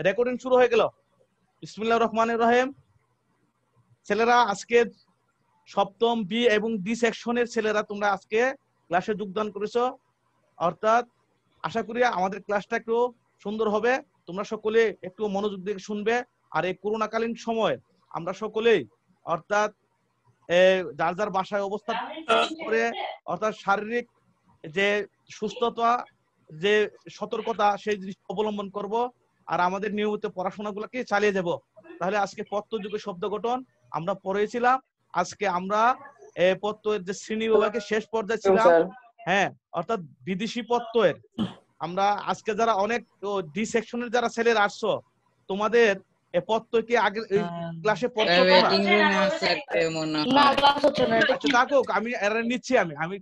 Recording শুরু হয়ে গেল। বিসমিল্লাহির রহমানির রহিম। ছেলেরা আজকে সপ্তম বি এবং ডি সেকশনের ছেলেরা তোমরা আজকে ক্লাসে যোগদান করেছো, অর্থাৎ আশা করি আমাদের ক্লাসটা একটু সুন্দর হবে। তোমরা সকলে একটু মনোযোগ দিয়ে শুনবে। আর এই করোনাকালীন সময় আমরা সকলেই অর্থাৎ যার যার বাসায় অবস্থান করে অর্থাৎ শারীরিক যে সুস্থতা, যে সতর্কতা, সেই জিনিস অবলম্বন করব আর আমাদের নিয়মিত পড়াশোনাগুলোকে চালিয়ে যাব। তাহলে আজকে পত্তযুগের শব্দ গঠন আমরা পড়েছিলাম। আজকে আমরা পত্তের যে শ্রেণী বিভাগের শেষ পর্যায়ে ছিলাম, হ্যাঁ, অর্থাৎ বিদেশি পত্তের আমরা আজকে যারা অনেক ডি সেকশনের যারা ছেলেরা আসছো, তোমাদের পত্তয় কি আগের ক্লাসে পড়ছো তোমরা? আচ্ছা থাকুক, আমি এরা নিচ্ছি। আমি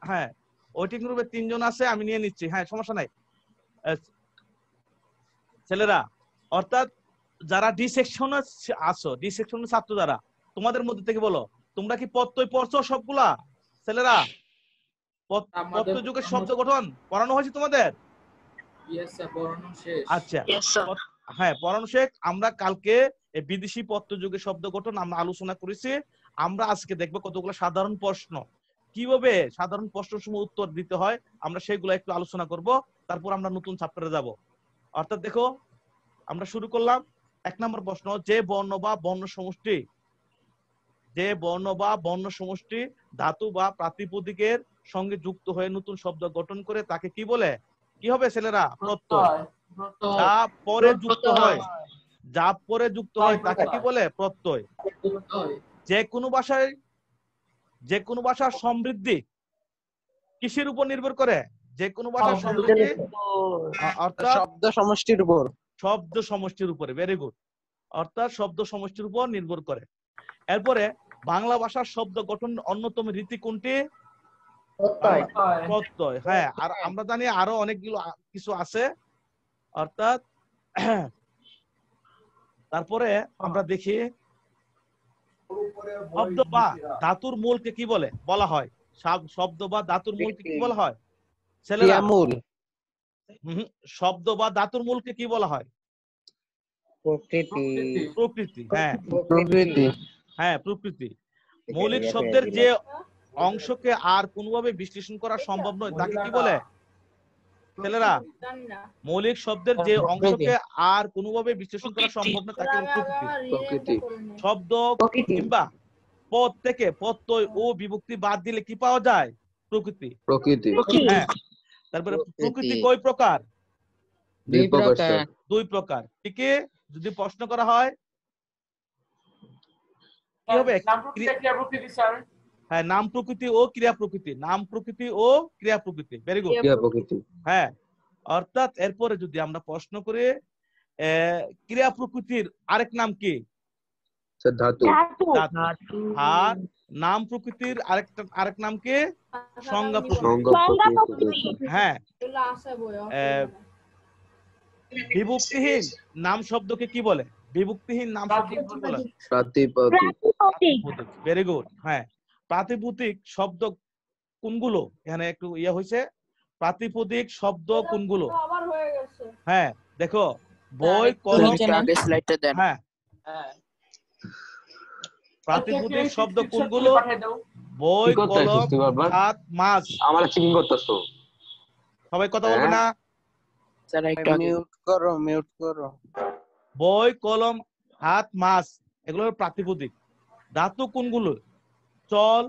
হ্যাঁ, ওয়েটিং রুমে 3 জন আছে, আমি নিয়ে নিচ্ছি। হ্যাঁ, সমস্যা নাই ছেলেরা। অর্থাৎ যারা ডি সেকশনে আছো, ডি সেকশনের ছাত্র যারা, তোমাদের মধ্যে থেকে বলো তোমরা কি পত্তয় পড়ছো সবগুলা? ছেলেরা পত্তয় যুগের শব্দ গঠন পড়ানো হয়েছে তোমাদের? আচ্ছা, হ্যাঁ, পড়ানো শেখ। আমরা কালকে বিদেশি পত্তয় যুগের শব্দ গঠন আমরা আলোচনা করেছি। আমরা আজকে দেখবো কতগুলো সাধারণ প্রশ্ন, কিভাবে সাধারণ প্রশ্নের সময় উত্তর দিতে হয় আমরা সেগুলো একটু আলোচনা করব। তারপর আমরা নতুন চ্যাপ্টারে যাব। অর্থাৎ দেখো, আমরা শুরু করলাম। 1 নম্বর প্রশ্ন, যে বর্ণ বা বর্ণ সমষ্টি, যে বর্ণ বা বর্ণ সমষ্টি ধাতু বা প্রাতিপদিকের সঙ্গে যুক্ত হয়ে নতুন শব্দ গঠন করে তাকে কি বলে? কি হবে ছেলেরা? প্রত্যয়। যা পরে যুক্ত হয়, যা পরে যুক্ত হয় তাকে কি বলে? প্রত্যয়। যে কোনো ভাষার সমৃদ্ধি কিসের উপর নির্ভর করে? যে কোনো ভাষার সমৃদ্ধি অর্থাৎ শব্দ সমষ্টির উপর। শব্দ সমষ্টির উপরে। Very good. অর্থাৎ শব্দ সমষ্টির উপর নির্ভর করে। এরপরে বাংলা ভাষার শব্দ গঠন অন্যতম রীতি কোনটি? প্রত্যয়। হ্যাঁ, আর আমরা জানি আরো অনেকগুলো কিছু আছে। অর্থাৎ তারপরে আমরা দেখি শব্দ বা ধাতুর মূলকে কি বলে বলা হয়? শব্দ বা ধাতুর মূলকে কি বলা হয় ছেলেরা? শব্দ বা ধাতুর মূলকে কি বলা হয়? প্রকৃতি। হ্যাঁ, প্রকৃতি। হ্যাঁ, প্রকৃতি। মৌলিক শব্দের যে অংশকে আর কোনোভাবে বিশ্লেষণ করা সম্ভব নয় তাকে কি বলে ছেলেরা? মৌলিক শব্দের যে অংশকে আর কোনোভাবে বিশ্লেষণ করা সম্ভব নয় তাকে প্রকৃতি। শব্দ কিংবা পদ থেকে প্রত্যয় ও বিভক্তি বাদ দিলে কি পাওয়া যায়? প্রকৃতি। হ্যাঁ, তারপরে প্রকৃতি কয় প্রকার? 2 প্রকার। ঠিক আছে, যদি প্রশ্ন করা হয় কি হবে? হ্যাঁ, নাম প্রকৃতি ও ক্রিয়া প্রকৃতি। নাম প্রকৃতি ও ক্রিয়া প্রকৃতি। Very good. হ্যাঁ, অর্থাৎ এরপরে যদি আমরা প্রশ্ন করি ক্রিয়া প্রকৃতির আরেক নাম কি? ধাতু। আর নাম প্রকৃতির আরেক নাম কি? সংজ্ঞা প্রকৃতি। হ্যাঁ, বিভক্তিহীন নাম শব্দকে কি বলে? বিভক্তিহীন নাম শব্দকে কি বলে? প্রাতিপদিক। Very good. হ্যাঁ, প্রাতিপদিক শব্দ কোনগুলো? এখানে একটু ইয়ে হয়েছে। প্রাতিপদিক শব্দ কোনগুলো? হ্যাঁ, দেখো, বই, কলম। হ্যাঁ, প্রাতিপদিক শব্দ কোনগুলো? বই, কলম, হাত, মাছ। আমার চেকিং করতেছো, সবাই কথা বলবে না? মিউট করো। বই, কলম, হাত, মাছ, এগুলো প্রাতিপদিক। ধাতু কোনগুলো? চল,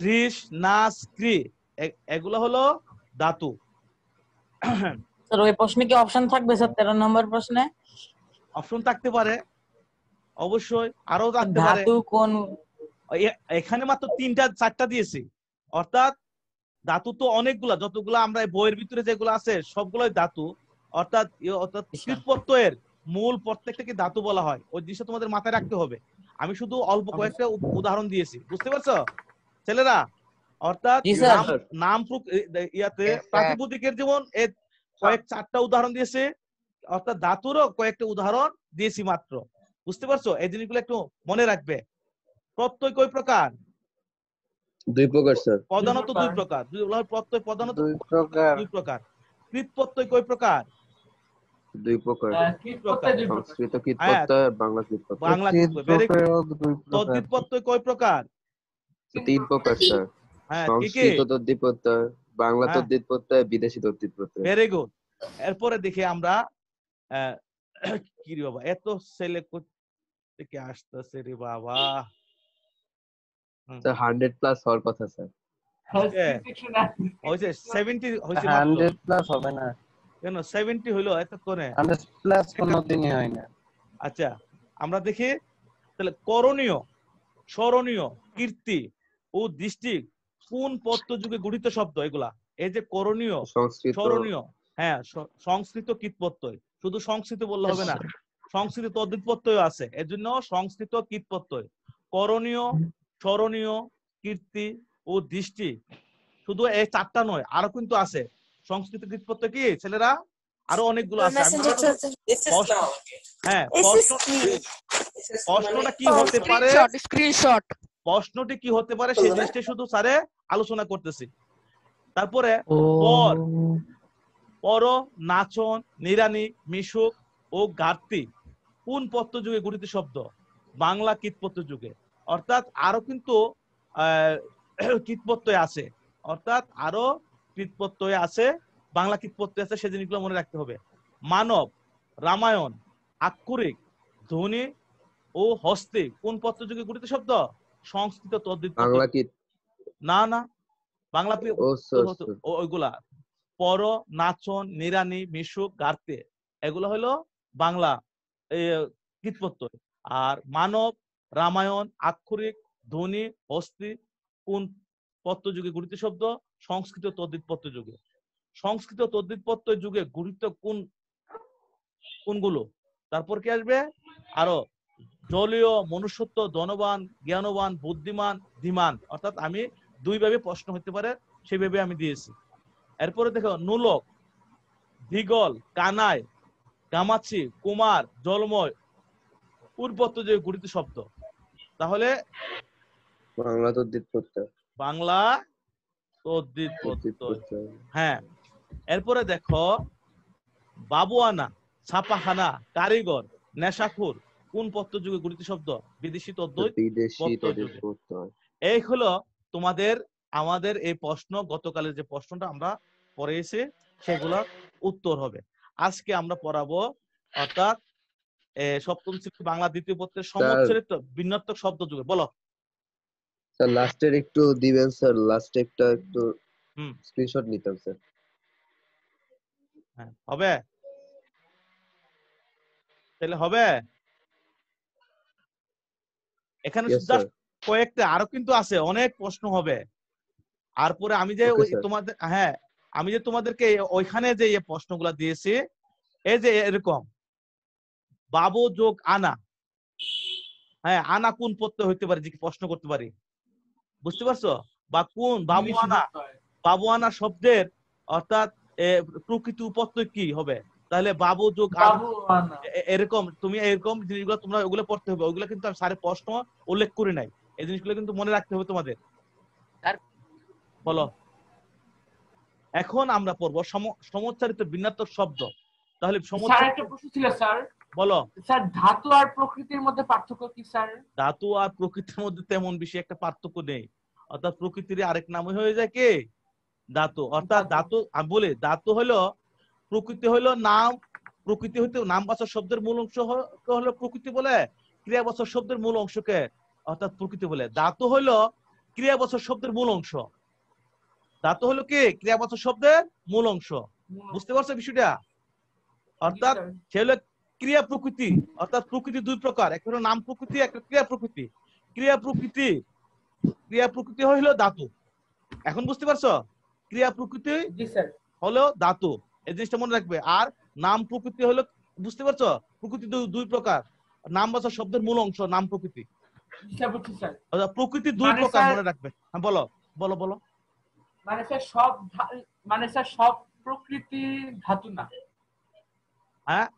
দৃশ, নাচ, ক্রি, এগুলো হলো ধাতু। স্যার ওই প্রশ্নে কি অপশন থাকবে স্যার? 13 নম্বর প্রশ্নে অপশন থাকতে পারে, অবশ্যই আরো থাকতে পারে। ধাতু কোন? এখানে মাত্র 3টা 4টা দিয়েছি। অর্থাৎ ধাতু তো অনেকগুলা, যতগুলা আমরা বইয়ের ভিতরে যেগুলো আছে সবগুলোই ধাতু। অর্থাৎ কৃৎপ্রত্যয়ের মূল প্রত্যেকটাকে ধাতু বলা হয়। ওই জিনিসটা তোমাদের মাথায় রাখতে হবে। আমি শুধু অল্প কয়েকটা উদাহরণ দিয়েছি, বুঝতে পারছো ছেলেরা? অর্থাৎ নাম ইয়াতে প্রাতিপদিকের যেমন কয়েক 4টা উদাহরণ দিয়েছে, অর্থাৎ ধাতুরও কয়েকটা উদাহরণ দিয়েছি মাত্র, বুঝতে পারছো? এই জিনিসগুলো একটু মনে রাখবে। প্রত্যয় কয় প্রকার? 2 প্রকার স্যার। প্রধানত 2 প্রকার। প্রত্যয় প্রধানত 2 প্রকার। কৃৎপ্রত্যয় কয় প্রকার? দুই প্রকার, কীট প্রত্যয় দুই প্রকার। সংস্কৃত কীট প্রত্যয়, বাংলা কীট প্রত্যয়। বাংলা কীট ভেরি গুড। প্রত্যয় দুই প্রকার। তদ্ধিত প্রত্যয় কয় প্রকার? তিন প্রকার স্যার, হ্যাঁ কি কি? সংস্কৃত তদ্ধিত প্রত্যয়, বাংলা হ্যাঁ। তদ্ধিত প্রত্যয়, বিদেশি তদ্ধিত প্রত্যয়। Very good. এরপরে দেখি আমরা কি রে বাবা, এত ছেলে থেকে আসতেছে রে বাবা। স্যার 100+ হওয়ার কথা স্যার। হয়েছে 70 হয়েছে মাত্র। 100+ হবে না, কেন 70 হইলো এতক্ষণে? 100+ কোনোদিনই হয় না। আচ্ছা আমরা দেখি তাহলে করণীয়, স্মরণীয়, কীর্তি ও দৃষ্টি কোন পত্র যুগে গঠিত শব্দ এগুলা? এই যে করণীয়, সংস্কৃত, স্মরণীয়, হ্যাঁ সংস্কৃত কীট প্রত্যয়, শুধু সংস্কৃত বললে হবে না, সংস্কৃত তদ্ধিত প্রত্যয় আছে, এর জন্য সংস্কৃত কীট প্রত্যয়। করণীয়, স্মরণীয়, কীর্তি ও দৃষ্টি, শুধু এই চারটা নয়, আরো কিন্তু আছে সংস্কৃত কীট প্রত্যয়। কি ছেলেরা আরো অনেকগুলো আছে। হ্যাঁ প্রশ্নটা কি হতে পারে, স্ক্রিনশট প্রশ্নটি কি হতে পারে সেই জিনিসটা শুধু স্যারে আলোচনা করতেছি। তারপরে পর, পর, নাচন, নিরানি, মিশুক ও ঘাটতি কোন পত্র যুগে গঠিত শব্দ? বাংলা কীট প্রত্যয় যুগে। অর্থাৎ আরো কিন্তু কীট প্রত্যয় আছে, অর্থাৎ আরো কীট প্রত্যয় আছে, বাংলা কীট প্রত্যয় আছে, সেই জিনিসগুলো মনে রাখতে হবে। মানব, রামায়ণ, আক্ষরিক, ধ্বনি ও হস্তে কোন পত্র যুগে গঠিত শব্দ? সংস্কৃত তদ্ধিত বাংলা কীট, না না, বাংলা ও স্যার ওইগুলা পর, নাচন, নিরানি, মিশুক, গার্তে, এগুলো হলো বাংলা কীট প্রত্যয়। আর মানব, রামায়ণ, আক্ষরিক, ধ্বনি, হস্তি কোন পত্র যুগে গঠিত শব্দ? সংস্কৃত তদ্ধিত পত্র যুগে। সংস্কৃত তদ্ধিত পত্র যুগে গঠিত কোনগুলো? তারপর কি আসবে? আরো জলীয়, মনুষ্যত্ব, ধনবান, জ্ঞানবান, বুদ্ধিমান, ধীমান। অর্থাৎ আমি দুইভাবে প্রশ্ন হতে পারে সেইভাবে আমি দিয়েছি। এরপরে দেখো নুলক, দিগল, কানাই, গামাছি, কুমার, জলময় কোন পত্র যে গঠিত শব্দ? তাহলে বাংলা তদ্ধিত প্রত্যয়, বাংলা তদ্ধিত প্রত্যয়। হ্যাঁ এরপরে দেখো বাবুয়ানা, ছাপাখানা, কারিগর, নেশাখোর কোন পত্র যুগে গঠিত শব্দ? বিদেশি তদ্ধিত প্রত্যয়। এই হলো তোমাদের আমাদের এই প্রশ্ন, গতকালের যে প্রশ্নটা আমরা পড়েছি সেগুলো উত্তর হবে। আজকে আমরা পড়াবো অর্থাৎ সপ্তম শ্রেণী বাংলা দ্বিতীয় পত্রের সমচ্ছরিত ভিন্নাত্মক শব্দ যুগে। বলো স্যার লাস্টের একটু দিবেন স্যার, লাস্টে একটু স্ক্রিনশট নিতাম স্যার। হ্যাঁ হবে, তাহলে হবে। এখানে জাস্ট কয়েকটা, আরো কিন্তু আছে, অনেক প্রশ্ন হবে। আর পরে আমি যে তোমাদের, হ্যাঁ আমি যে তোমাদেরকে ওইখানে যে প্রশ্নগুলো দিয়েছি, এই যে এরকম বাবু যোগ আনা, হ্যাঁ আনা কোন প্রত্যয় হইতে পারে, যে প্রশ্ন করতে পারি, বুঝতে পারছো? বা কোন বাবু আনা শব্দের অর্থাৎ প্রকৃতি প্রত্যয় কি হবে? তাহলে বাবু যোগ আনা, এরকম তুমি এরকম জিনিসগুলো তোমরা ওগুলো পড়তে হবে। ওগুলো কিন্তু আমি স্যারের প্রশ্ন উল্লেখ করি নাই, এই জিনিসগুলো কিন্তু মনে রাখতে হবে তোমাদের। বলো এখন আমরা পড়বো সমচ্চারিত ভিন্নাত্মক শব্দ। তাহলে স্যার একটা প্রশ্ন ছিল স্যার। বলো স্যার ধাতু আর প্রকৃতির মধ্যে পার্থক্য কি স্যার? ধাতু আর প্রকৃতির মধ্যে তেমন বেশি একটা পার্থক্য নেই, অর্থাৎ প্রকৃতির আরেক নাম হয়ে যায় কি ধাতু। অর্থাৎ ধাতু আমি বলি, ধাতু হলো প্রকৃতি হলো নাম, প্রকৃতি হইতে নামবাচক শব্দের মূল অংশ হলো প্রকৃতি বলে, ক্রিয়াবাচক শব্দের মূল অংশকে অর্থাৎ প্রকৃতি বলে। ধাতু হলো ক্রিয়াবাচক শব্দের মূল অংশ, ধাতু হলো কি ক্রিয়াবাচক শব্দের মূল অংশ। বুঝতে পারছো বিষয়টা? অর্থাৎ সে হলো ক্রিয়া প্রকৃতি। অর্থাৎ প্রকৃতি দুই প্রকার, একটা হলো নাম প্রকৃতি, একটা ক্রিয়া প্রকৃতি। ক্রিয়া প্রকৃতি হলো ধাতু। এখন বুঝতে পারছো? ক্রিয়া প্রকৃতি হলো ধাতু, এই জিনিসটা মনে রাখবে। আর নাম প্রকৃতি হলো, বুঝতে পারছো, প্রকৃতি দুই প্রকার, নামবাচক শব্দের মূল অংশ নাম প্রকৃতি। প্রকৃতি দুই প্রকার মনে রাখবে। হ্যাঁ বলো বলো বলো। মানে স্যার সব প্রকৃতি ধাতু না? হ্যাঁ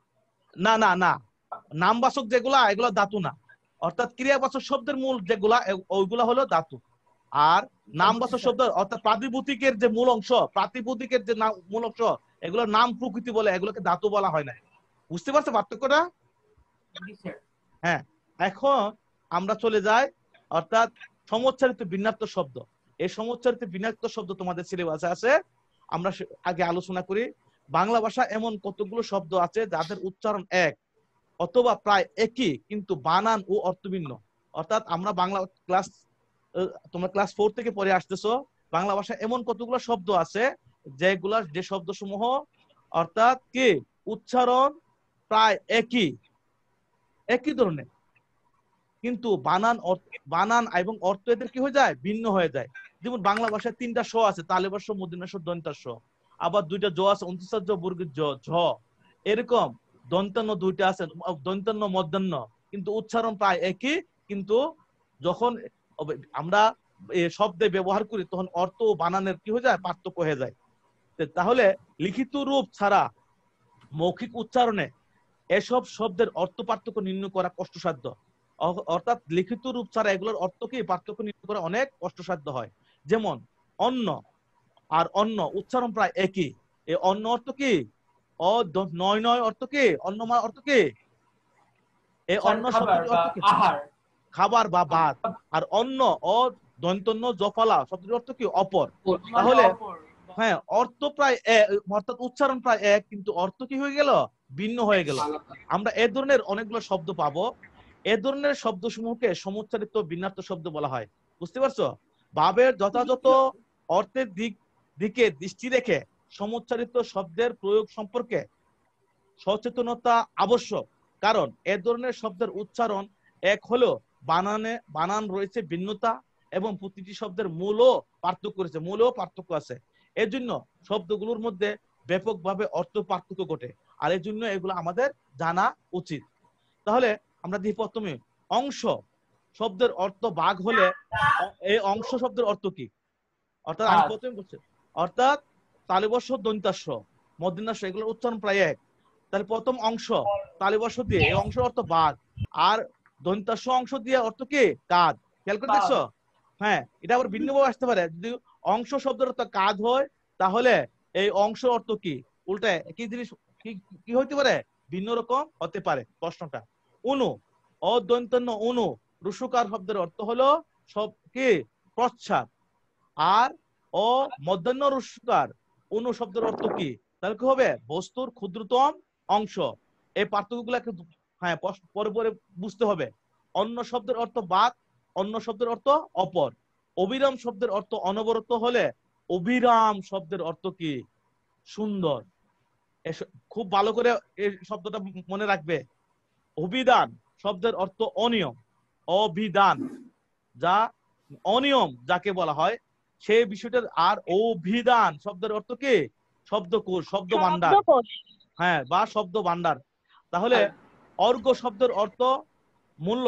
না না না, নামবাচক যেগুলা এগুলো ধাতু না। অর্থাৎ ক্রিয়াবাচক শব্দের মূল যেগুলা ওইগুলা হলো ধাতু। আর নামবাচক শব্দ অর্থাৎ প্রাতিপদিকের যে মূল অংশ, প্রাতিপদিকের যে মূল অংশ, এগুলো নাম প্রকৃতি বলে, এগুলোকে ধাতু বলা হয় না। বুঝতে পারছো পার্থক্যটা? জি স্যার। হ্যাঁ, এখন আমরা চলে যাই অর্থাৎ সমোচ্চারিত বিন্যাক্ত শব্দ। এই সমোচ্চারিত বিন্যাক্ত শব্দ তোমাদের সিলেবাসে আছে, আমরা আগে আলোচনা করি। বাংলা ভাষা এমন কতগুলো শব্দ আছে যাদের উচ্চারণ এক অথবা প্রায় একই কিন্তু বানান ও অর্থ ভিন্ন। অর্থাৎ আমরা বাংলা ক্লাস, তোমরা ক্লাস 4 থেকে পড়ে আসতেছো, বাংলা ভাষা এমন কতগুলো শব্দ আছে যে শব্দ সমূহ অর্থাৎ কি উচ্চারণ প্রায় একই ধরনের, কিন্তু বানান এবং অর্থ এদের কি হয়ে যায়, ভিন্ন হয়ে যায়। যেমন বাংলা ভাষায় 3টা স আছে, তালেবাস স, মূর্ধন্য স, দন্তাস স। আবার 2টা জ আছে, অন্ত্যেষ্টা জ, বর্গীয় জ, ঝ। এরকম দন্তান্ন 2টা আছে, দন্তান্ন, মধ্যাহ্ন, কিন্তু উচ্চারণ প্রায় একই। কিন্তু যখন আমরা শব্দে ব্যবহার করি তখন অর্থ ও বানানের কি হয়ে যায়, পার্থক্য হয়ে যায়। তাহলে লিখিত রূপ ছাড়া মৌখিক উচ্চারণে এসব শব্দের অর্থ পার্থক্য নির্ণয় করা কষ্টসাধ্য। অর্থাৎ লিখিত রূপ ছাড়া এগুলোর অর্থ কি পার্থক্য নির্ণয় করা অনেক কষ্টসাধ্য হয়। যেমন অন্ন আর অন্ন উচ্চারণ প্রায় একই, এই অন্ন অর্থ কি, নয় অর্থ কি, অন্ন অর্থ কি, এই অন্ন শব্দটির অর্থ কি, খাবার বা ভাত। আর অন্ন ও দন্তন্য জফালা শব্দটির অর্থ কি, অপর। তাহলে হ্যাঁ, অর্থ প্রায় অর্থাৎ উচ্চারণ প্রায় এক কিন্তু অর্থ কি হয়ে গেল, ভিন্ন হয়ে গেল। আমরা এ ধরনের অনেকগুলো শব্দ পাবো। এ ধরনের শব্দ সমূহকে সমুচ্চারিত বিন্যাক্ত শব্দ বলা হয়। বুঝতে পারছো? ভাবের যথাযথ অর্থের দিকে দৃষ্টি রেখে সমুচ্চারিত শব্দের প্রয়োগ সম্পর্কে সচেতনতা আবশ্যক। কারণ এ ধরনের শব্দের উচ্চারণ এক হলেও বানান রয়েছে ভিন্নতা এবং প্রতিটি শব্দের মূলও পার্থক্য আছে। এর জন্য শব্দগুলোর মধ্যে ব্যাপকভাবে অর্থ পার্থক্য ঘটে, আর এর জন্য এগুলো আমাদের জানা উচিত। তাহলে আমরা দেখি প্রথমে অংশ শব্দের অর্থ ভাগ হলে এই অংশ শব্দের অর্থ কি। অর্থাৎ আমি প্রথমে বলছি, অর্থাৎ তালিবর্ষ, দন্তাস্য, মধ্যাহ্নাস্য এগুলোর উচ্চারণ প্রায় এক। তাহলে প্রথম অংশ তালিবর্ষ দিয়ে এই অংশের অর্থ ভাগ, আর দন্তাস্য অংশ দিয়ে অর্থ কি, কাঁধ। খেয়াল করে দেখছো? হ্যাঁ, এটা আবার ভিন্নভাবে আসতে পারে। যদি অংশ শব্দের অর্থ কাঁধ হয় তাহলে এই অংশ অর্থ কি, উল্টা একই জিনিস কি হইতে পারে, ভিন্ন রকম হতে পারে প্রশ্নটা। অনু অদন্তন্য অনু রুসুকার শব্দের অর্থ হলো সব কি, প্রচ্ছদ। আর ও মধ্যাহ্ন রুসুকার অনু শব্দের অর্থ কি, তাহলে কি হবে, বস্তুর ক্ষুদ্রতম অংশ। এই পার্থক্যগুলোকে হ্যাঁ পরে পরে বুঝতে হবে। অন্য শব্দের অর্থ বাদ, অন্য শব্দের অর্থ অপর। অবিরাম শব্দের অর্থ অনবরত হলে অবিরাম শব্দের অর্থ কি, সুন্দর। খুব ভালো করে এই শব্দটা মনে রাখবে। অভিধান শব্দের অর্থ অনিয়ম, অভিধান যা অনিয়ম যাকে বলা হয় সেই বিষয়টার। আর অভিধান শব্দের অর্থ কি, শব্দকোষ, শব্দ ভান্ডার, হ্যাঁ, বা শব্দ ভান্ডার। তাহলে অর্ঘ্য শব্দের অর্থ মূল্য,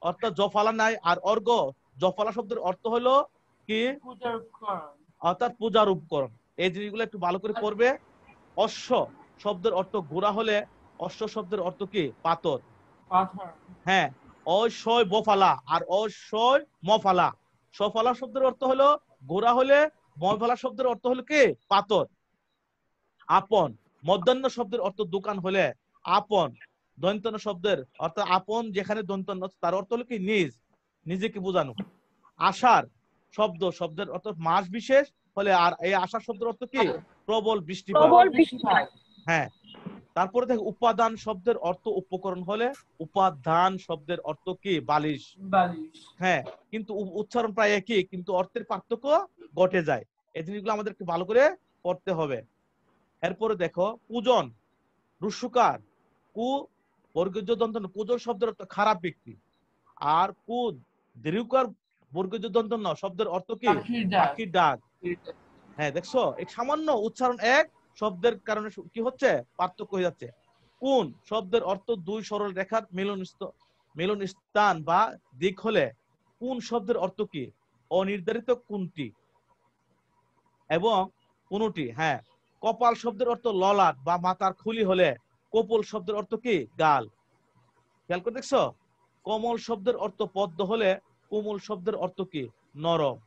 অর্থাৎ জফালা নাই। আর অর্ঘ্য জফালা শব্দের অর্থ হলো কি, অর্থাৎ পূজার উপকরণ। এই জিনিসগুলো একটু ভালো করে পড়বে। অশ্ব শব্দের অর্থ ঘোড়া হলে অশ্ব শব্দের অর্থ কি, পাথর। হ্যাঁ, অশ্বয় বফালা আর অশ্বয় মফালা। সফালা শব্দের অর্থ হলো ঘোড়া হলে, মফালা শব্দের অর্থ হলো কি, পাথর। আপন মধ্যাহ্ন শব্দের অর্থ দোকান হলে আপন। দন্তন্য শব্দের অর্থাৎ আপন যেখানে দন্তন্য তার অর্থ হলো কি, নিজ, নিজেকে বোঝানো। আষাঢ় শব্দের অর্থ মাস বিশেষ হলে, আর এই আষাঢ় শব্দের অর্থ কি, প্রবল বৃষ্টিপাত। হ্যাঁ, তারপরে দেখ উপাদান শব্দের অর্থ উপকরণ হলে উপাদান শব্দের অর্থ কি, বালিশ। হ্যাঁ, কিন্তু উচ্চারণ প্রায় একই কিন্তু অর্থের পার্থক্য ঘটে যায়। এই জিনিসগুলো আমাদেরকে ভালো করে পড়তে হবে। এরপরে দেখো পূজন রুসুকার কু বর্গীয় দন্তন্য, পূজন শব্দের অর্থ খারাপ ব্যক্তি। আর কু দীর্ঘকার বর্গীয় দন্তন্য শব্দের অর্থ কি, পাখির ডাক। হ্যাঁ, দেখছো এই সামান্য উচ্চারণ এক শব্দের কারণে কি হচ্ছে, পার্থক্য হয়ে যাচ্ছে। কোন শব্দের অর্থ দুই সরল রেখার মিলন স্থান বা দিক হলে কোন শব্দের অর্থ কি, অনির্ধারিত কোনটি এবং কোনটি। হ্যাঁ, কপাল শব্দের অর্থ ললাট বা মাথার খুলি হলে কপল শব্দের অর্থ কি, গাল। খেয়াল করে দেখছো? কমল শব্দের অর্থ পদ্ম হলে কোমল শব্দের অর্থ কি, নরম।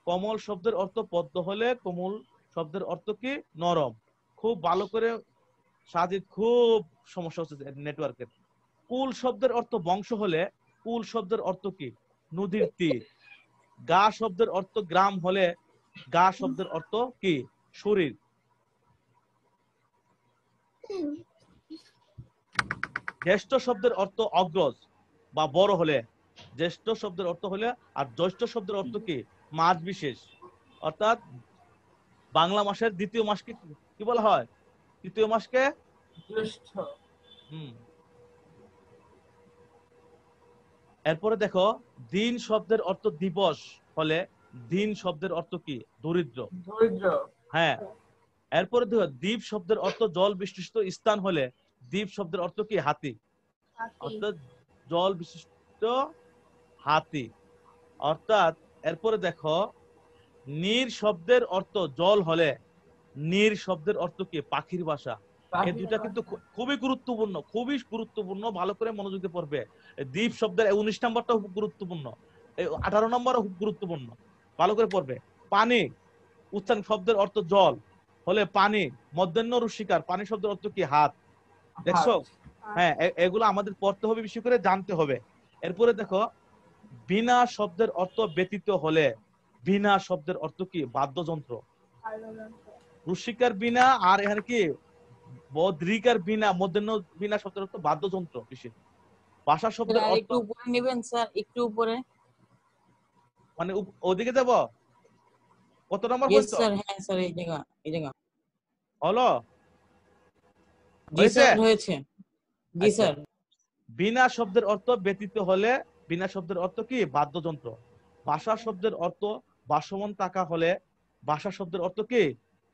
কমল শব্দের অর্থ পদ্ম হলে কোমল শব্দের অর্থ কি, নরম। খুব ভালো করে সাজিদ খুব সমস্যা হচ্ছে নেটওয়ার্কের। কুল শব্দের অর্থ বংশ হলে কুল শব্দের অর্থ কি? নদীর তীর। গা শব্দের অর্থ গ্রাম হলে গা শব্দের অর্থ কি? শরীর। জ্যেষ্ঠ শব্দের অর্থ অগ্রজ বা বড় হলে জ্যেষ্ঠ শব্দের অর্থ হলে, আর জ্যৈষ্ঠ শব্দের অর্থ কি? মাস বিশেষ। অর্থাৎ বাংলা মাসের দ্বিতীয় মাসকে কি বলা হয়? তৃতীয় মাসকে জ্যৈষ্ঠ। এরপরে দেখো, দিন শব্দের অর্থ দিবস হলে দিন শব্দের অর্থ কি? দরিদ্র। দরিদ্র। হ্যাঁ। এরপরে দেখো, দ্বীপ শব্দের অর্থ জল বিশিষ্ট স্থান হলে দ্বীপ শব্দের অর্থ কি? হাতি। অর্থাৎ জল বিশিষ্ট হাতি। অর্থাৎ এরপরে দেখো, নীর শব্দের অর্থ জল হলে নীর শব্দের অর্থ কি? পাখির বাসা। এই দুটা কিন্তু খুবই গুরুত্বপূর্ণ, খুবই গুরুত্বপূর্ণ, ভালো করে মনোযোগ দিয়ে পড়বে। দ্বীপ শব্দের 19 নম্বরটা খুব গুরুত্বপূর্ণ, 18 নম্বরও খুব গুরুত্বপূর্ণ, ভালো করে পড়বে। পানি উচ্চারণ শব্দের অর্থ জল হলে পানি, মধ্যাহ্ন রুশিকার পানি শব্দের অর্থ কি? হাত। দেখছো? হ্যাঁ, এগুলো আমাদের পড়তে হবে, বেশি করে জানতে হবে। এরপরে দেখো, বিনা শব্দের অর্থ ব্যতীত হলে বিনা শব্দের অর্থ কি? বাদ্যযন্ত্র। রুশিকার বিনা আর এখানে কি বদ্রিকার বিনা, মধ্যাহ্ন বিনা শব্দের অর্থ বাদ্যযন্ত্র বেশি। ভাষা শব্দের অর্থ একটু উপরে নেবেন স্যার, একটু উপরে। মানে ওদিকে যাব? কত নম্বর ইয়েস পর্যন্ত? স্যার। হ্যাঁ স্যার, এই জায়গা হলো? জি স্যার, হয়েছে। জি স্যার। বিনা শব্দের অর্থ ব্যতীত হলে বিনা শব্দের অর্থ কি? বাদ্যযন্ত্র। ভাষা শব্দের অর্থ ভাসমান থাকা হলে ভাষা শব্দের অর্থ কি?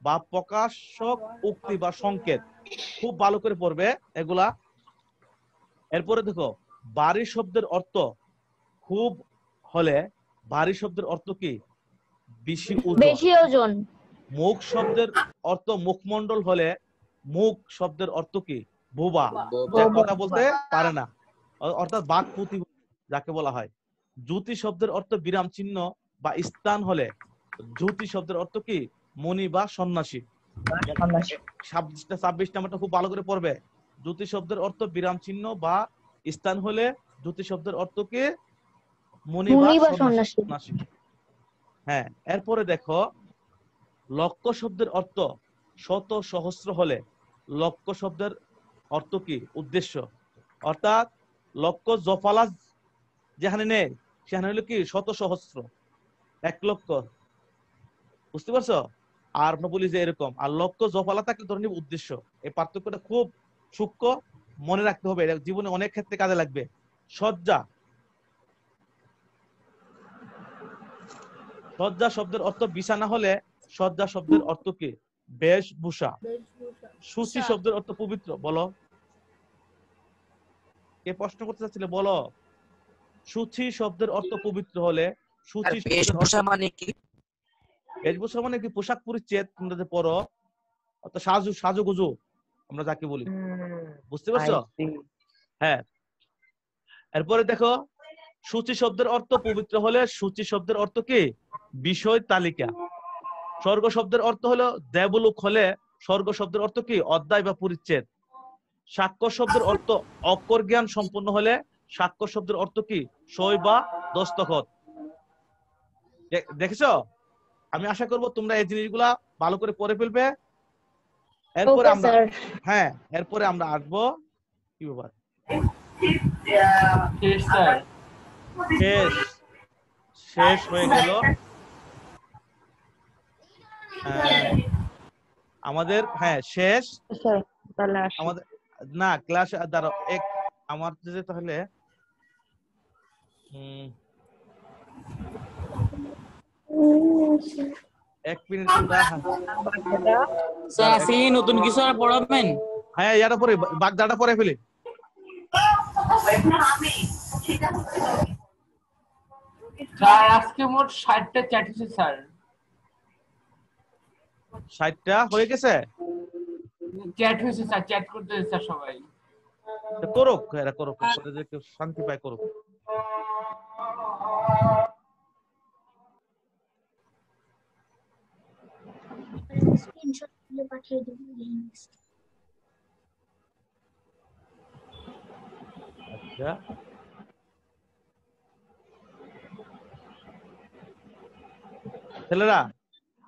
বা প্রকাশক উক্তি বা সংকেত। খুব ভালো করে পড়বে এগুলা। এরপরে দেখো, বাড়ি শব্দের অর্থ খুব হলে বাড়ি শব্দের অর্থ কি? বেশি ওজন। মুখ শব্দের অর্থ মুখমণ্ডল হলে মুখ শব্দের অর্থ কি? বোবা, যে কথা বলতে পারে না, অর্থাৎ বাক প্রতিবন্ধী যাকে বলা হয়। জ্যোতি শব্দের অর্থ বিরাম চিহ্ন বা স্থান হলে জ্যোতি শব্দের অর্থ কি? মুনি বা সন্ন্যাসী। 26 নাম্বারটা খুব ভালো করে পড়বে। জ্যোতি শব্দের অর্থ বিরাম চিহ্ন বা স্থান হলে জ্যোতি শব্দের অর্থ কি? মুনি বা সন্ন্যাসী। হ্যাঁ। এরপরে দেখো, লক্ষ শব্দের অর্থ শত সহস্র হলে লক্ষ শব্দের অর্থ কি? উদ্দেশ্য। অর্থাৎ লক্ষ জফালা যেখানে নেই সেখানে হলো কি? শত সহস্র, 1 লক্ষ। বুঝতে পারছো? আর বলি যে এরকম, আর লক্ষ জফালা থাকলে ধরে নিব উদ্দেশ্য। এই পার্থক্যটা খুব সূক্ষ্ম, মনে রাখতে হবে, এটা জীবনে অনেক ক্ষেত্রে কাজে লাগবে। সজ্জা, সজ্জা শব্দের অর্থ বিছানা হলে সজ্জা শব্দের অর্থ কি? বেশভূষা। সূচি শব্দের অর্থ পবিত্র। বলো, কে প্রশ্ন করতে চাচ্ছিলে? বলো। সূচি শব্দের অর্থ পবিত্র হলে সূচি শব্দের অর্থ মানে কি? বেশভূষা মানে কি? পোশাক পরিচ্ছদ, তোমরা যে পরো, অর্থাৎ সাজুগুজু আমরা যাকে বলি। বুঝতে পারছো? হ্যাঁ। এরপরে দেখো, সূচি শব্দের অর্থ পবিত্র হলে সূচি শব্দের অর্থ কি? বিষয় তালিকা। স্বর্গ শব্দের অর্থ হলো দেবলোক হলে স্বর্গ শব্দের অর্থ কি? অধ্যায় বা পরিচ্ছেদ। সাক্ষ্য শব্দের অর্থ অক্ষর জ্ঞান সম্পন্ন হলে সাক্ষ্য শব্দের অর্থ কি? সই বা দস্তখত। দেখেছো? আমি আশা করব তোমরা এই জিনিসগুলা ভালো করে পড়ে ফেলবে। এরপরে আমরা এরপরে আমরা আসবো কি ব্যাপার? শেষ হয়ে গেল আমাদের। শেষ আমাদের না ক্লাস দ্বারা আমার যে তাহলে এক মিনিট নতুন কিছু আর পড়াবেন? হ্যাঁ, এটা পরে বাগদাটা পরে ফেলি। স্যার আজকে মোট 60টা চ্যাট হয়েছে স্যার। 60টা হয়ে গেছে? চ্যাট হয়েছে স্যার, চ্যাট করতে স্যার সবাই। করুক, এরা করুক, কেউ শান্তি পায় করুক। স্ক্রিনশট তুলে পাঠিয়ে দেব। ছেলেরা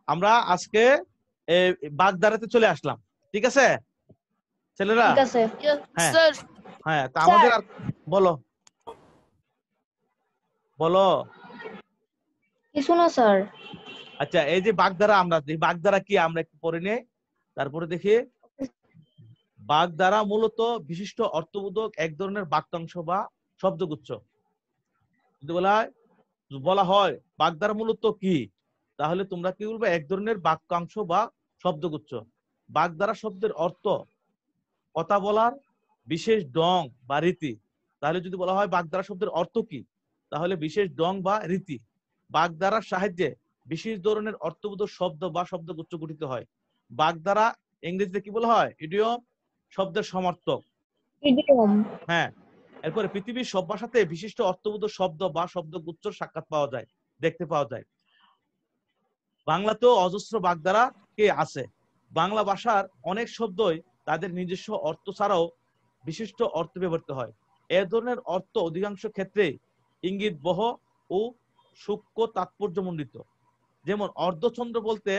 আমরা আজকে বাগদারাতে চলে আসলাম, ঠিক আছে ছেলেরা? ঠিক আছে হ্যাঁ স্যার। হ্যাঁ, তা আমাদের বলো বলো। কিছু না স্যার। আচ্ছা, এই যে বাগধারা, আমরা বাগধারা কি আমরা একটু পড়ে নিই, তারপরে দেখি। বাগধারা মূলত বিশিষ্ট অর্থবোধক এক ধরনের বাক্যাংশ বা শব্দগুচ্ছ। যদি বলা হয় বাগধারা মূলত কি, তাহলে তোমরা কি বলবে? এক ধরনের বাক্যাংশ বা শব্দগুচ্ছ। বাগধারা শব্দের অর্থ কথা বলার বিশেষ ঢং বা রীতি। তাহলে যদি বলা হয় বাগধারা শব্দের অর্থ কি, তাহলে বিশেষ ঢং বা রীতি। বাগধারার সাহায্যে বিশেষ ধরনের অর্থবোধক শব্দ বা শব্দগুচ্ছ গঠিত হয়। বাগধারা ইংরেজিতে কি বলা হয়? ইডিয়ম শব্দের সমার্থক। ইডিয়ম। হ্যাঁ, এরপরে পৃথিবীর সব ভাষাতে বিশিষ্ট অর্থবোধক শব্দ বা শব্দগুচ্ছর সাক্ষাৎ পাওয়া যায়, দেখতে পাওয়া যায়। বাংলাতেও অজস্র বাগধারা কে আছে। বাংলা ভাষার অনেক শব্দই তাদের নিজস্ব অর্থ ছাড়াও বিশিষ্ট অর্থ ব্যবহৃত হয়। এ ধরনের অর্থ অধিকাংশ ক্ষেত্রে ইঙ্গিত বহ ও সূক্ষ্ম তাৎপর্যমণ্ডিত। যেমন অর্ধচন্দ্র বলতে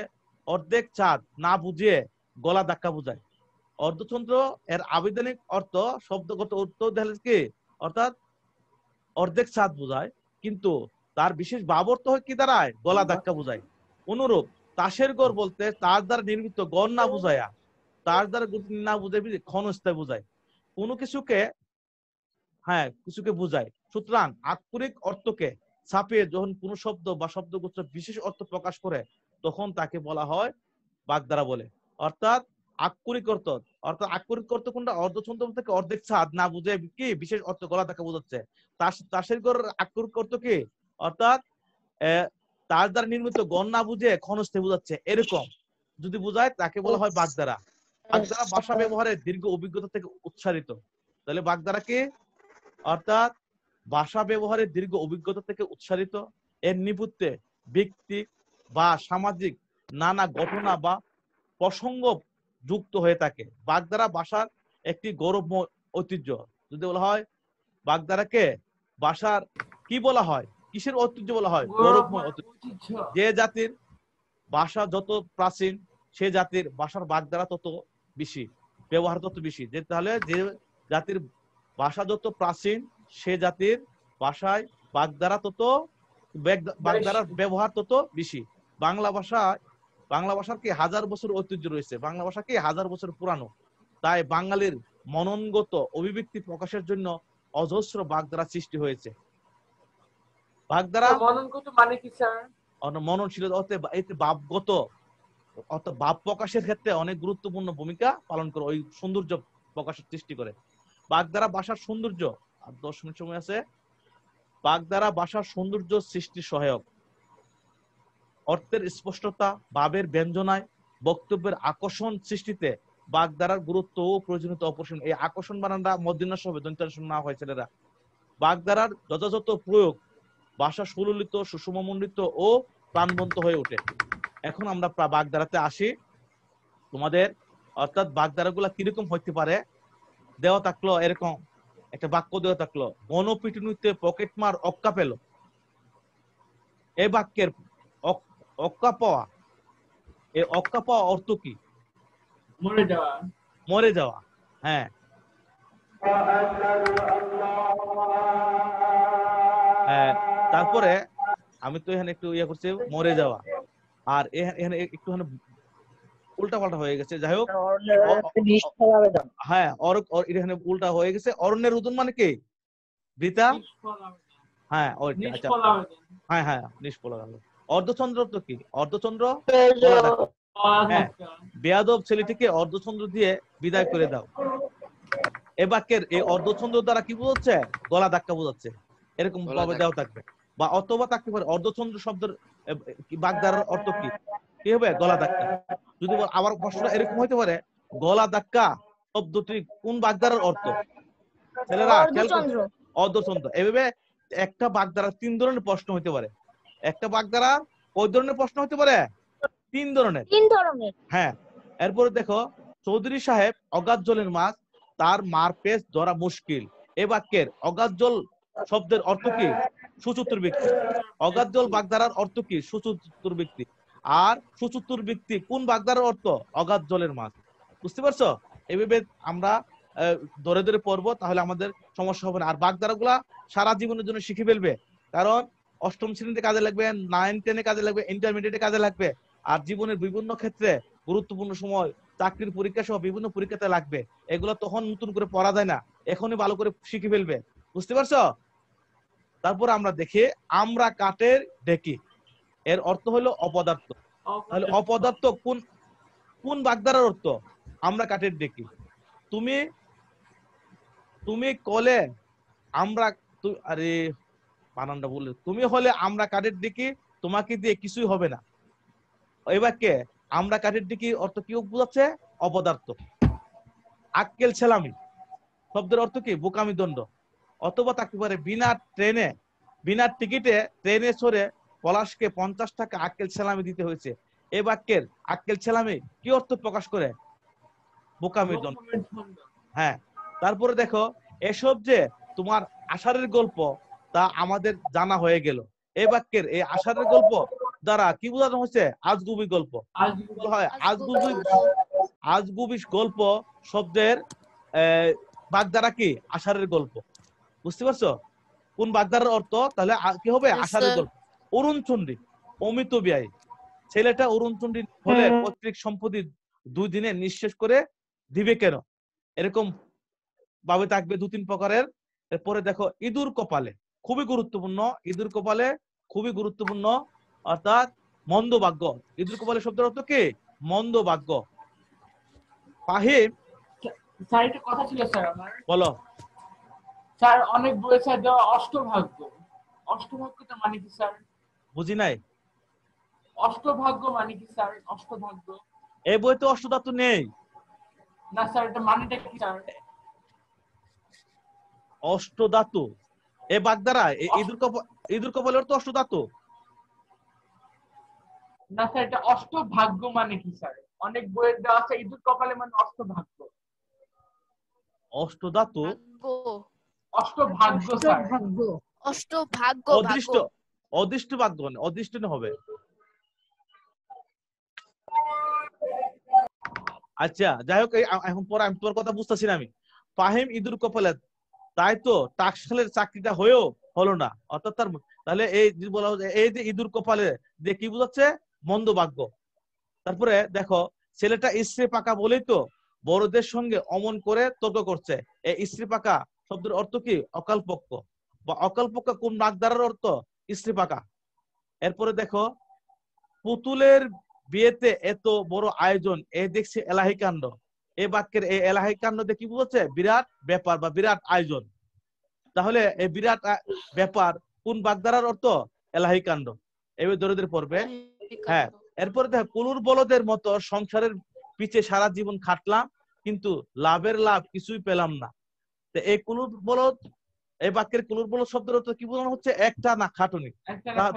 অর্ধেক চাঁদ না বুঝিয়ে গলা ধাক্কা বোঝায়। অর্ধচন্দ্র এর আবিধানিক অর্থ শব্দগত অর্থ কি, অর্থাৎ অর্ধেক চাঁদ বোঝায়, কিন্তু তার বিশেষ ভাব অর্থ কি দাঁড়ায়? গলা ধাক্কা বোঝায়। অনুরূপ তাসের ঘর বলতে তার দ্বারা নির্মিত গড় না বুঝায়া তার দ্বারা না বুঝায় ক্ষণস্থায়ী বোঝায়, কোনো কিছুকে কিছুকে বোঝায়। সুতরাং আক্ষরিক অর্থকে ছাপিয়ে যখন কোন শব্দ বা শব্দগুচ্ছ বিশেষ অর্থ প্রকাশ করে, তখন তাকে বলা হয় বাগধারা বলে। অর্থাৎ আক্ষরিক অর্থ, আক্ষরিক অর্থ কোনটা? অর্ধচন্দ্র থেকে অর্ধেক ছাদ না বুঝে কি বিশেষ অর্থ গলা ধাক্কা বোঝাচ্ছে। তাসের ঘর আক্ষরিক অর্থ কি? অর্থাৎ তার দ্বারা নির্মিত গণ না বুঝে ক্ষণস্থায়ী বোঝাচ্ছে, এরকম যদি বোঝায় তাকে বলা হয় বাগধারা। বাগধারা ভাষা ব্যবহারের দীর্ঘ অভিজ্ঞতা থেকে উৎসারিত। তাহলে বাগধারা কি? অর্থাৎ ভাষা ব্যবহারের দীর্ঘ অভিজ্ঞতা থেকে উৎসারিত। এর নিপুত্তে ব্যক্তি বা সামাজিক নানা ঘটনা বা প্রসঙ্গ যুক্ত হয়ে থাকে। বাগধারা ভাষার একটি গৌরবময় ঐতিহ্য। যদি বলা হয় বাগধারাকে ভাষার কি বলা হয়, কিসের ঐতিহ্য বলা হয়? গৌরবময় ঐতিহ্য। যে জাতির ভাষা যত প্রাচীন, সে জাতির ভাষার বাগধারা তত বেশি, ব্যবহার তত বেশি। তাহলে যে জাতির ভাষা যত প্রাচীন, সে জাতির ভাষায় বাগধারা তত, বাগধারার ব্যবহার তত বেশি। বাংলা ভাষার কি হাজার বছর ঐতিহ্য রয়েছে, বাংলা ভাষা কি হাজার বছর পুরানো। তাই বাঙালির মননগত অভিব্যক্তি প্রকাশের জন্য অজস্র বাগধারা সৃষ্টি হয়েছে। বাগধারা মননগত মানে কি স্যার? মননশীলতা অর্থে ভাবগত, অর্থাৎ ভাব প্রকাশের ক্ষেত্রে অনেক গুরুত্বপূর্ণ ভূমিকা পালন করে, ওই সৌন্দর্য প্রকাশের সৃষ্টি করে। বাগধারা ভাষার সৌন্দর্য, আর 10 মিনিট সময় আছে। বাগধারা ভাষার সৌন্দর্য সৃষ্টি সহায়ক। অর্থের স্পষ্টতা, ভাবের ব্যঞ্জনায়, বক্তব্যের আকর্ষণ সৃষ্টিতে বাগধারার গুরুত্ব ও প্রয়োজনীয়তা অপরিসীম। এই আকর্ষণ বানানটা মধ্যনাস হবে, দন্তাংশ না হয় ছেলেরা। বাগধারার যথাযথ প্রয়োগ ভাষা সুললিত, সুষমমণ্ডিত ও প্রাণবন্ত হয়ে ওঠে। এখন আমরা বাগধারাতে আসি তোমাদের। অর্থাৎ বাগধারাগুলা কিরকম হইতে পারে, দেওয়া থাকলো এরকম একটা বাক্য দেওয়া থাকলো, গণপিটুনিতে পকেটমার অক্কা পেল। এই বাক্যের অক্কা পাওয়া, এই অক্কা পাওয়া অর্থ কি? মরে যাওয়া। মরে যাওয়া। হ্যাঁ, তারপরে আমি তো এখানে একটু ইয়ে করছি, মরে যাওয়া, আর এখানে একটু উল্টা পাল্টা হয়ে গেছে। যাই হোক, হ্যাঁ, এখানে উল্টা হয়ে গেছে। অরণ্যের রোদন মানে কি? বৃথা। হ্যাঁ, আচ্ছা, হ্যাঁ হ্যাঁ, নিষ্ফলা। অর্ধচন্দ্র তো কি? অর্ধচন্দ্র, হ্যাঁ, বেয়াদব ছেলেটিকে অর্ধচন্দ্র দিয়ে বিদায় করে দাও। এ বাক্যের এই অর্ধচন্দ্র দ্বারা কি বোঝাচ্ছে? গলা ধাক্কা বোঝাচ্ছে, এরকম ভাবে দেওয়া থাকবে। বা অথবা থাকতে পারে অর্ধচন্দ্র শব্দের বাগধারার অর্থ কি? কি হবে? গলা ধাক্কা। যদি আবার প্রশ্নটা এরকম হইতে পারে, গলা ধাক্কা শব্দটি কোন বাগধারার অর্থ? ছেলেরা অর্ধচন্দ্র। এভাবে একটা বাগধারা 3 ধরনের প্রশ্ন হইতে পারে। একটা বাগধারা কয় ধরনের প্রশ্ন হইতে পারে? 3 ধরনের। হ্যাঁ, এরপরে দেখো, চৌধুরী সাহেব অগাধ জলের মাছ, তার মার পেস ধরা মুশকিল। এই বাক্যের অগাধ জল শব্দের অর্থ কি? সুচতুর ব্যক্তি। অগাধ জল বাগধারার অর্থ কি? সুচতুর ব্যক্তি। আর সুচতুর ব্যক্তি কোন বাগধারার অর্থ? অগাধ জলের মাছ। বুঝতে পারছো? এইভাবে আমরা ধরে ধরে পড়বো, তাহলে আমাদের সমস্যা হবে না। আর বাগধারাগুলা সারা জীবনের জন্য শিখে ফেলবে, কারণ অষ্টম শ্রেণীতে কাজে লাগবে, 9, 10-এ কাজে লাগবে, ইন্টারমিডিয়েটে কাজে লাগবে, আর জীবনের বিভিন্ন ক্ষেত্রে গুরুত্বপূর্ণ সময়, চাকরির পরীক্ষা সহ বিভিন্ন পরীক্ষাতে লাগবে। এগুলো তখন নতুন করে পড়া যায় না, এখনই ভালো করে শিখে ফেলবে। বুঝতে পারছো? তারপর আমরা দেখি আমরা কাঠের ঢেকি, এর অর্থ হলো অপদার্থ। তাহলে অপদার্থ কোন কোন বাগধারার অর্থ? আমরা কাঠের ঢেকি। তুমি তুমি কলে আমরা আরে বানানটা বলে, তুমি হলে আমরা কাঠের ঢেকি, তোমাকে দিয়ে কিছুই হবে না। এই বাক্যে আমরা কাঠের ঢেকি অর্থ কি বোঝাচ্ছে? অপদার্থ। আক্কেল ছেলামি শব্দের অর্থ কি? বোকামি দণ্ড। অথবা থাকতে পারে বিনা টিকিটে ট্রেনে চড়ে পলাশকে 50 টাকা আক্কেল ছেলামি দিতে হয়েছে। এই বাক্যের আক্কেল ছেলামি কি অর্থ প্রকাশ করে? বোকামির দণ্ড। হ্যাঁ, তারপরে দেখো এসব যে তোমার আষাঢ়ের গল্প, তা আমাদের জানা হয়ে গেল। এই বাক্যের এই আষাঢ়ের গল্প দ্বারা কি বোঝানো হচ্ছে? আজগুবি গল্প। হয় আজগুবি গল্প শব্দের বাগধারা কি? আষাঢ়ের গল্প। বুঝতে পারছো কোন বাগধারার অর্থ? তাহলে কি হবে? আষাঢ়ের গল্প। অরুণচন্ডী অমিত ব্যয়, ছেলেটা অরুণচন্ডী হলে পৈতৃক সম্পত্তি 2 দিনে নিঃশেষ করে দিবে কেন? এরকম ভাবে থাকবে 2-3 প্রকারের। এরপরে দেখো ইঁদুর কপালে, খুবই গুরুত্বপূর্ণ। ইঁদুর কপালে খুবই গুরুত্বপূর্ণ, অর্থাৎ মন্দ ভাগ্য। ইঁদুর কপালে শব্দের অর্থ কি? মন্দ ভাগ্য। ফাহিম স্যার একটা কথা ছিল স্যার আমার। বলো। স্যার অনেক বইয়ে স্যার দেওয়া অষ্টভাগ্য, অষ্টভাগ্যটা মানে কি স্যার? বুঝি নাই। অষ্টভাগ্য মানে কি স্যার? অষ্টভাগ্য এই বইতে অষ্টধাতু নেই। না স্যার, এটা মানেটা কি স্যার? অষ্টধাতু এই বাগধারা ইঁদুর কপালের তো অষ্টধাতু না স্যার, এটা অষ্টভাগ্য মানে কি স্যার? অনেক বইয়ে দেওয়া আছে ইঁদুর কপালে মানে অষ্টভাগ্য। অষ্টধাতু অষ্টভাগ্য স্যার। অষ্টভাগ্য অদৃষ্ট অদৃষ্ট ভাগ্য অদৃষ্ট হবে। আচ্ছা যাই হোক, এখন পরে আমি তোর কথা বুঝতেছি না। আমি ফাহিম ইঁদুর কপালে, তাই তো টাকশালের চাকরিটা হয়েও হলো না। অর্থাৎ তাহলে এই যে বলা হচ্ছে, এই যে ইঁদুর কপালে দিয়ে কি বোঝাচ্ছে? মন্দ ভাগ্য। তারপরে দেখো ছেলেটা ইস্ত্রি পাকা বলেই তো বড়দের সঙ্গে অমন করে তর্ক করছে। এই ইস্ত্রি পাকা শব্দের অর্থ কি? অকালপক্ষ। বা অকালপক্ষ কোন বাগধারার অর্থ? ইস্ত্রি পাকা। এরপরে দেখো পুতুলের বিয়েতে এত বড় আয়োজন, এই দেখছি এলাহি কাণ্ড। এই বাক্যের এই এলাহি কাণ্ড দিয়ে কি বোঝাচ্ছে? বিরাট ব্যাপার বা বিরাট আয়োজন। তাহলে এই বিরাট ব্যাপার কোন বাগধারার অর্থ? এলাহি কাণ্ড। এবার ধরে ধরে পড়বে। হ্যাঁ, এরপরে দেখো কুলুর বলদের মতো সংসারের পিছে সারা জীবন খাটলাম, কিন্তু লাভের লাভ কিছুই পেলাম না। তো এই কুলুর বলদ, এই বাক্যের কুলুর বলদ শব্দের অর্থ কি বোঝানো হচ্ছে? একটা না খাটুনি।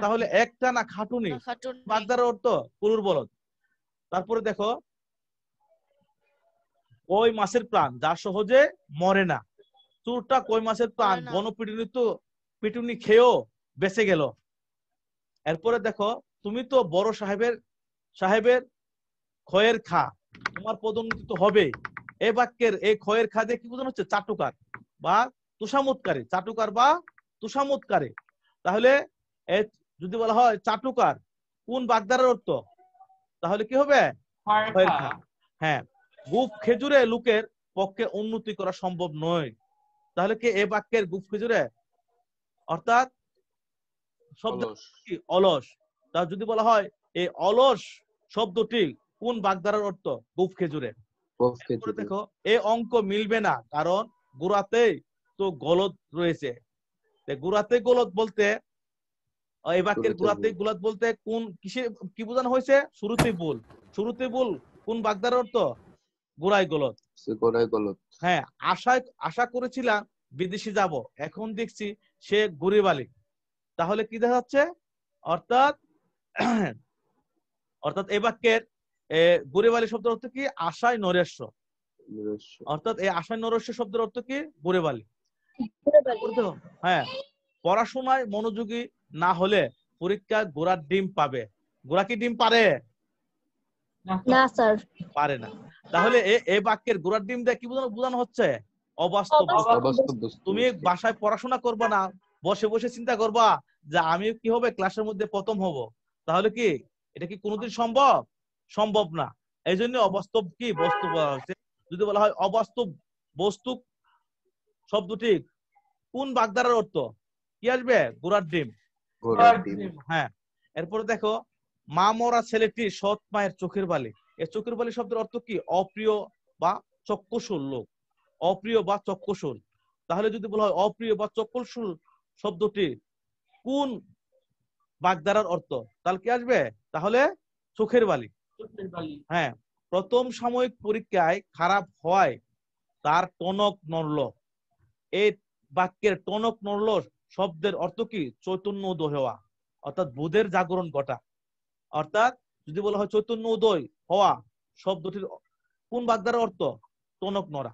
তাহলে একটা না খাটুনি বাগধারার অর্থ কুলুর বলদ। তারপরে দেখো কই মাছের প্রাণ যা সহজে মরে না, চোরটা কই মাছের প্রাণ পিটুনি খেয়েও বেঁচে গেল। এরপরে দেখো তুমি তো বড় সাহেবের খয়ের খা, তোমার পদোন্নতি তো হবে। এই বাক্যের এই খয়ের খা দিয়ে কি বোঝানো হচ্ছে? চাটুকার বা তুষামতকারী। চাটুকার বা তুষামতকারী। তাহলে যদি বলা হয় চাটুকার কোন বাগধারার অর্থ? তাহলে কি হবে? খয়ের খা। হ্যাঁ, গুফ খেজুরে লোকের পক্ষে উন্নতি করা সম্ভব নয়। তাহলে কি এই বাক্যের গুফ খেজুরে অর্থাৎ শব্দ কি? অলস। তা যদি বলা হয় এই অলস শব্দটি কোন বাগধারার অর্থ? গুফ খেজুরে। দেখো এই অঙ্ক মিলবে না, কারণ গোড়াতেই তো গলদ রয়েছে। গোড়াতে গলদ বলতে, এই বাক্যের গোড়াতে গলদ বলতে কোন কিসে কি বোঝানো হয়েছে? শুরুতেই ভুল। শুরুতে ভুল কোন বাগধারার অর্থ? গোড়ায় গলদ। হ্যাঁ, আশা করেছিলাম বিদেশে যাব, এখন দেখছি সে গরিব আলী। তাহলে কি দেখা যাচ্ছে? অর্থাৎ এই বাক্যের গরিব আলী শব্দের অর্থ কি? আশায় নৈরাশ্য। অর্থাৎ এই আশায় নৈরাশ্য শব্দের অর্থ কি? গরিব আলী। হ্যাঁ, পড়াশোনায় মনোযোগী না হলে পরীক্ষা ঘোড়ার ডিম পাবে। ঘোড়া কি ডিম পারে? না স্যার। পারে না। তাহলে এই বাক্যের ঘোড়ার ডিম দিয়ে কি বোঝানো হচ্ছে? অবাস্তব বস্তু। অবাস্তব বস্তু। তুমি বাসায় পড়াশোনা করবা না, বসে বসে চিন্তা করবা যে আমি কি হবে ক্লাসের মধ্যে প্রথম হব, তাহলে কি এটা কি কোনোদিন সম্ভব? সম্ভব না। এই জন্য অবাস্তব কি বস্তু বলা হয়েছে। যদি বলা হয় অবাস্তব বস্তু শব্দটি কোন বাগধারার অর্থ কি আসবে? ঘোড়ার ডিম। ঘোড়ার ডিম। হ্যাঁ, এরপরে দেখো, মা মরা ছেলেটি সৎ মায়ের চোখের বালি। এই চোখের বালি শব্দের অর্থ কি? অপ্রিয় বা চক্ষুশূল লোক, অপ্রিয় বা চক্ষুশূল। তাহলে যদি বলা হয় অপ্রিয় বা চক্ষুশূল শব্দটি কোন বাগধারার অর্থ, তাহলে কি আসবে? তাহলে চোখের বালি। হ্যাঁ, প্রথম সাময়িক পরীক্ষায় খারাপ হওয়ায় তার টনক নড়ল। এই বাক্যের টনক নড়ল শব্দের অর্থ কি? চৈতন্য উদয় হওয়া, অর্থাৎ বোধের জাগরণ ঘটা। অর্থাৎ যদি বলা হয় চৈতন্য উদয় হওয়া শব্দটির কোন বাগধারার অর্থ? টনক নড়া।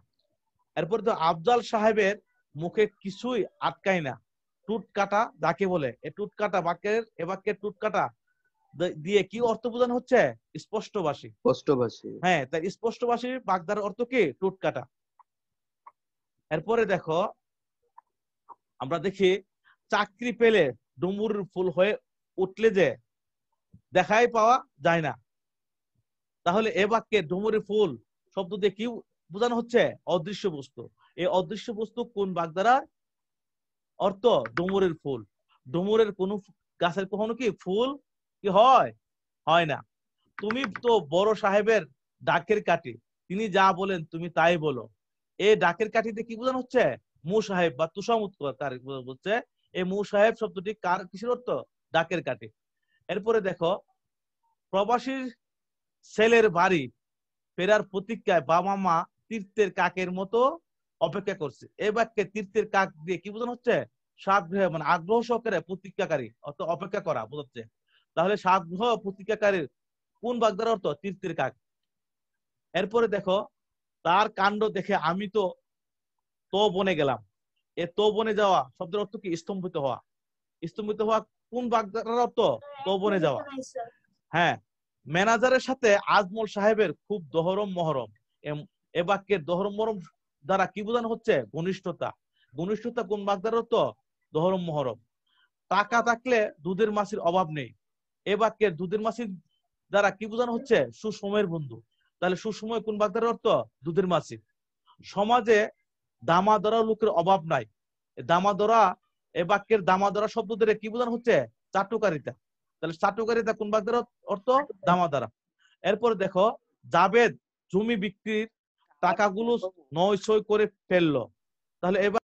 এরপরে তো আফজাল সাহেবের মুখে কিছুই আটকায় না। টুট কাটা যাকে বলে, এই টুট কাটা বাক্যের এ বাক্যের টুট কাটা দিয়ে কি অর্থ বোঝানো হচ্ছে? স্পষ্টভাষী। স্পষ্টভাষী। হ্যাঁ, তাই স্পষ্টভাষী বাগধারার অর্থ কি? টুট কাটা। এরপরে দেখো, আমরা দেখি চাকরি পেলে ডুমুর ফুল হয়ে উঠলে যে দেখাই পাওয়া যায় না। তাহলে এ বাক্যে ডুমুরের ফুল শব্দ দিয়ে কি বোঝানো হচ্ছে? অদৃশ্য বস্তু। এই অদৃশ্য বস্তু কোন বাগধারার অর্থ? ডুমুরের ফুল। ডুমুরের কোন গাছের কখনো কি ফুল কি হয়? হয় না। তুমি তো বড় সাহেবের ডাকের কাঠি, তিনি যা বলেন তুমি তাই বলো। এই ডাকের কাঠিতে কি বোঝানো হচ্ছে? মু সাহেব বা তুষামুত বলছে। এই মু সাহেব শব্দটি কার কিসের অর্থ? ডাকের কাঠি। এরপরে দেখো, প্রবাসীর ছেলের বাড়ি ফেরার প্রতীক্ষায় বাবা মা তীর্থের কাকের মতো অপেক্ষা করছে। এই বাক্যে তীর্থের কাক দিয়ে কি বোঝানো হচ্ছে? সাগ্রহ, মানে আগ্রহ সহকারে প্রতীক্ষাকারী, অর্থাৎ অপেক্ষা করা বোঝাচ্ছে। তাহলে সাগ্রহ প্রতীক্ষাকারীর কোন বাগধারার অর্থ? তীর্থের কাক। এরপরে দেখো, তার কাণ্ড দেখে আমি তো বনে গেলাম। এ তো বনে যাওয়া শব্দের অর্থ কি? স্তম্ভিত হওয়া। স্তম্ভিত হওয়া কোন বাগধারার অর্থ? তো বনে যাওয়া। হ্যাঁ, ম্যানেজারের সাথে আজমল সাহেবের খুব দহরম মহরম। এ বাক্যের দহরম মহরম দ্বারা কি বোঝানো হচ্ছে? ঘনিষ্ঠতা। ঘনিষ্ঠতা কোন বাগধারার অর্থ? দহরম মহরম। টাকা থাকলে দুধের মাছির অভাব নেই। এ বাক্যের দুধের মাছির দ্বারা কি বোঝানো হচ্ছে? সুসময়ের বন্ধু। তাহলে সুসময় কোন বাগধারার অর্থ? দুধের মাছি। সমাজে দামাদরা লোকের অভাব নাই। দামাদরা এ বাক্যের দামাদরা শব্দ ধরে কি বোঝানো হচ্ছে? চাটুকারিতা। তাহলে চাটুকারিতা কোন বাগধারার অর্থ? দামাদরা। এরপর দেখো, জাবেদ জমি বিক্রির টাকাগুলো নয় সই করে ফেললো। তাহলে এবার